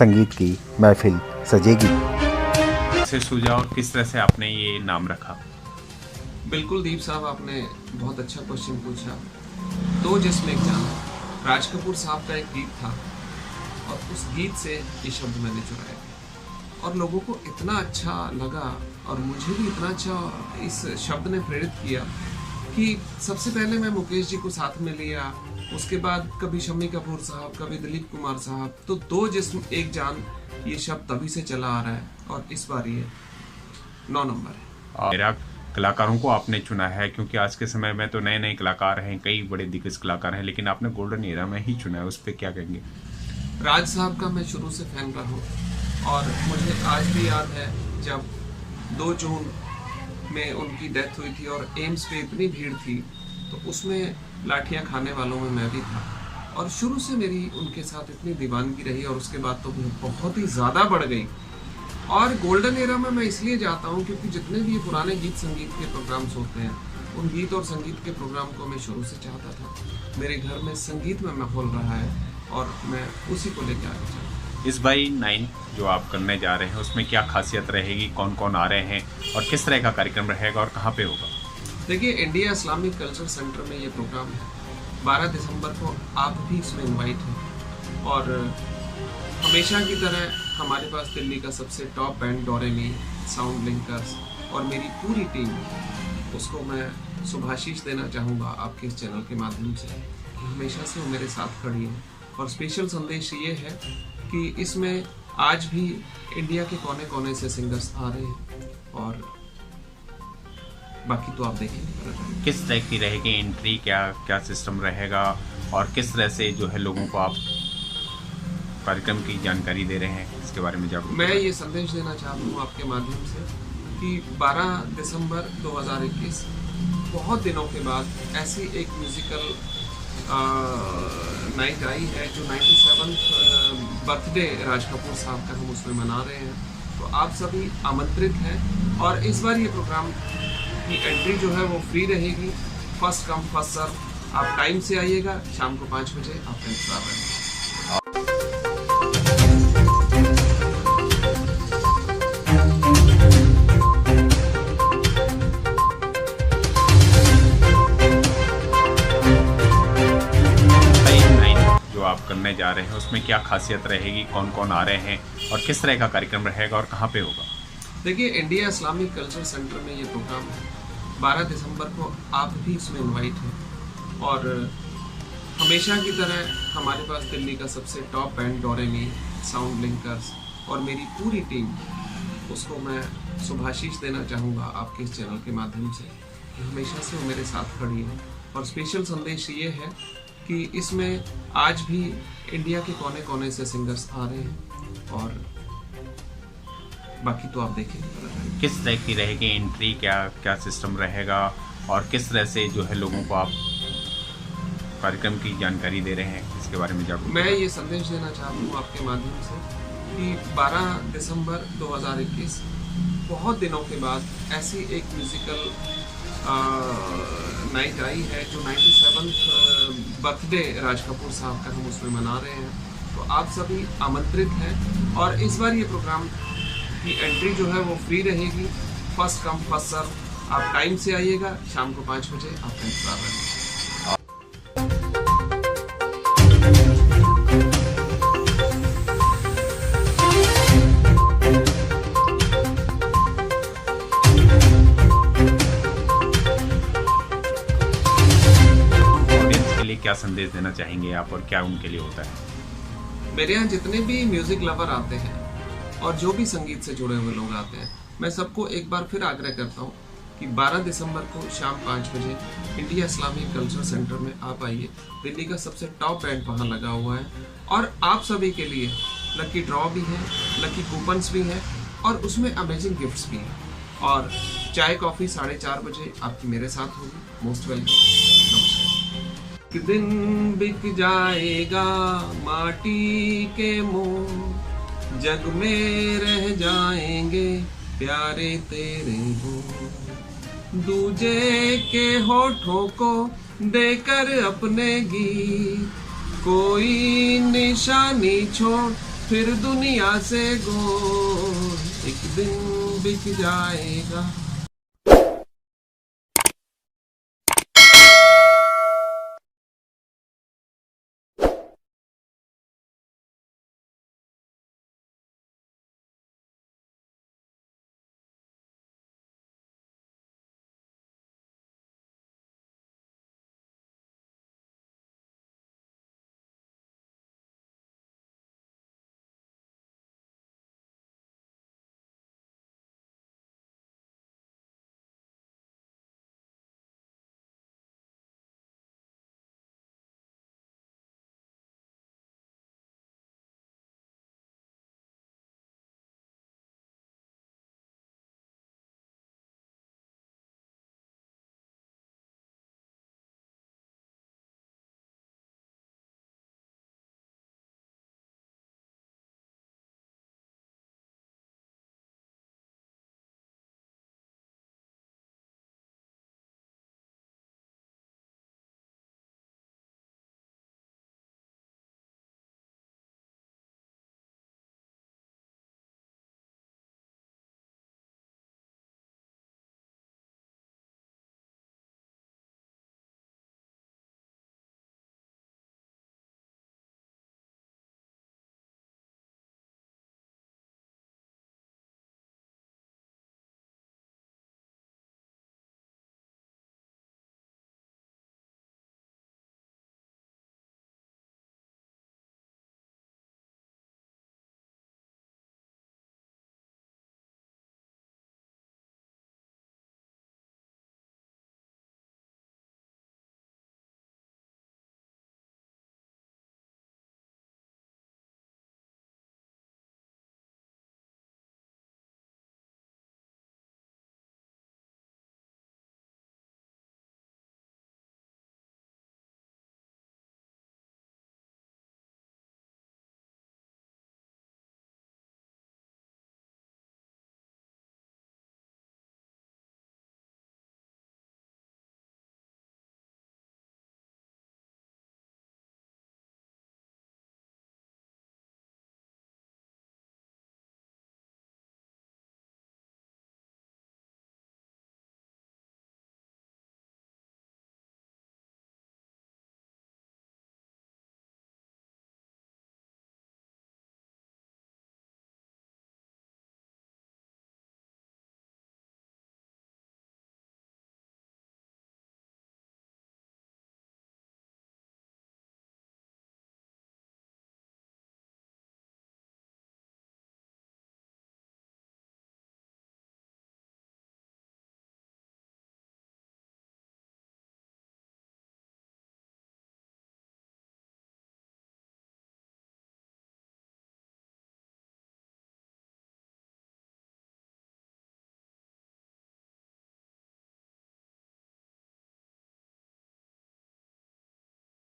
संगीत की महफिल सजेगी। से सुझाव किस तरह से आपने ये नाम रखा? बिल्कुल दीप साहब, आपने बहुत अच्छा क्वेश्चन पूछा। दो जिसमें एक जान, राज कपूर साहब का एक गीत था और उस गीत से ये शब्द मैंने चुराया और लोगों को इतना अच्छा लगा और मुझे भी इतना अच्छा इस शब्द ने प्रेरित किया कि सबसे पहले मैं मुकेश जी को साथ में लिया, उसके बाद कभी शम्मी कपूर साहब, कभी दिलीप कुमार साहब, तो दो जिस्म एक जान ये शब्द तभी से चला आ रहा है और इस बार ये 9 नंबर है। मेरा कलाकारों को आपने चुना है क्योंकि आज के समय में तो नए नए कलाकार हैं, कई बड़े दिग्गज कलाकार हैं, लेकिन आपने गोल्डन एरा में ही चुना है, उस पर क्या कहेंगे? राज साहब का मैं शुरू से फैन रहा हूँ और मुझे आज भी याद है जब 2 जून में उनकी डेथ हुई थी और एम्स पे इतनी भीड़ थी, तो उसमें लाठियाँ खाने वालों में मैं भी था और शुरू से मेरी उनके साथ इतनी दीवानगी रही और उसके बाद तो बहुत ही ज़्यादा बढ़ गई। और गोल्डन एरा में मैं इसलिए जाता हूँ क्योंकि जितने भी ये पुराने गीत संगीत के प्रोग्राम्स होते हैं, उन गीत और संगीत के प्रोग्राम को मैं शुरू से चाहता था। मेरे घर में संगीत में माहौल रहा है और मैं उसी को लेकर आगे चाहता हूँ। इस बाई 9 जो आप करने जा रहे हैं उसमें क्या खासियत रहेगी, कौन कौन आ रहे हैं और किस तरह का कार्यक्रम रहेगा और कहाँ पे होगा? देखिए, इंडिया इस्लामिक कल्चर सेंटर में ये प्रोग्राम है। 12 दिसंबर को आप भी इसमें इनवाइट हैं और हमेशा की तरह हमारे पास दिल्ली का सबसे टॉप बैंड डोरेमी, साउंड लिंकर्स और मेरी पूरी टीम, उसको मैं शुभाशीष देना चाहूँगा आपके इस चैनल के माध्यम से कि हमेशा से वो मेरे साथ खड़ी है। और स्पेशल संदेश ये है कि इसमें आज भी इंडिया के कोने कोने से सिंगर्स आ रहे हैं और बाकी तो आप देखेंगे। किस तरह की रहेगी एंट्री, क्या क्या सिस्टम रहेगा और किस तरह से जो है लोगों को आप कार्यक्रम की जानकारी दे रहे हैं, इसके बारे में जागरूक? मैं ये संदेश देना चाहता हूँ आपके माध्यम से कि 12 दिसंबर 2021 बहुत दिनों के बाद ऐसी एक म्यूजिकल नाइट आई है जो 97th बर्थडे राज कपूर साहब का हम उसमें मना रहे हैं। तो आप सभी आमंत्रित हैं और इस बार ये प्रोग्राम की एंट्री जो है वो फ्री रहेगी, फर्स्ट कम फर्स्ट सर्व। आप टाइम से आइएगा, शाम को 5 बजे आपका इंतजार रहेगा। आप करने जा रहे हैं उसमें क्या खासियत रहेगी, कौन कौन आ रहे हैं और किस तरह का कार्यक्रम रहेगा और कहाँ पे होगा? देखिए, इंडिया इस्लामिक कल्चर सेंटर में ये प्रोग्राम है। 12 दिसंबर को आप भी इसमें इनवाइट हैं और हमेशा की तरह हमारे पास दिल्ली का सबसे टॉप बैंड डोरेमी, साउंड लिंकर्स और मेरी पूरी टीम, उसको मैं शुभाशीष देना चाहूँगा आपके इस चैनल के माध्यम से कि हमेशा से वो मेरे साथ खड़ी है। और स्पेशल संदेश ये है कि इसमें आज भी इंडिया के कोने कोने से सिंगर्स आ रहे हैं और बाकी तो आप देखेंगे। किस तरह की रहेगी एंट्री, क्या क्या सिस्टम रहेगा और किस तरह से जो है लोगों को आप कार्यक्रम की जानकारी दे रहे हैं, इसके बारे में जागरूक? मैं ये संदेश देना चाहता हूँ आपके माध्यम से कि 12 दिसंबर 2021 बहुत दिनों के बाद ऐसी एक म्यूजिकल नाइट आई है जो 97th बर्थडे राज कपूर साहब का हम उसमें मना रहे हैं। तो आप सभी आमंत्रित हैं और इस बार ये प्रोग्राम की एंट्री जो है वो फ्री रहेगी, फर्स्ट कम फर्स्ट सर्व। आप टाइम से आइएगा, शाम को 5 बजे आपका इंतजार रहेगा। क्या संदेश देना चाहेंगे आप और क्या उनके लिए होता है? मेरे यहाँ जितने भी म्यूजिक लवर आते हैं और जो भी संगीत से जुड़े हुए लोग आते हैं, मैं सबको एक बार फिर आग्रह करता हूँ कि 12 दिसंबर को शाम 5 बजे इंडिया इस्लामिक कल्चर सेंटर में आप आइए। दिल्ली का सबसे टॉप बैंड वहाँ लगा हुआ है और आप सभी के लिए लकी ड्रॉ भी है, लकी कूपन्स भी हैं और उसमें अमेजिंग गिफ्ट्स भी हैं। और चाय कॉफ़ी 4:30 बजे आपकी मेरे साथ होगी। Most welcome. नमस्कार। एक दिन बिक जाएगा माटी के मोह, जग में रह जाएंगे प्यारे तेरे वो, दूजे के होठों को देकर अपने गीत, कोई निशानी छोड़ फिर दुनिया से गोल एक दिन बिक जाएगा।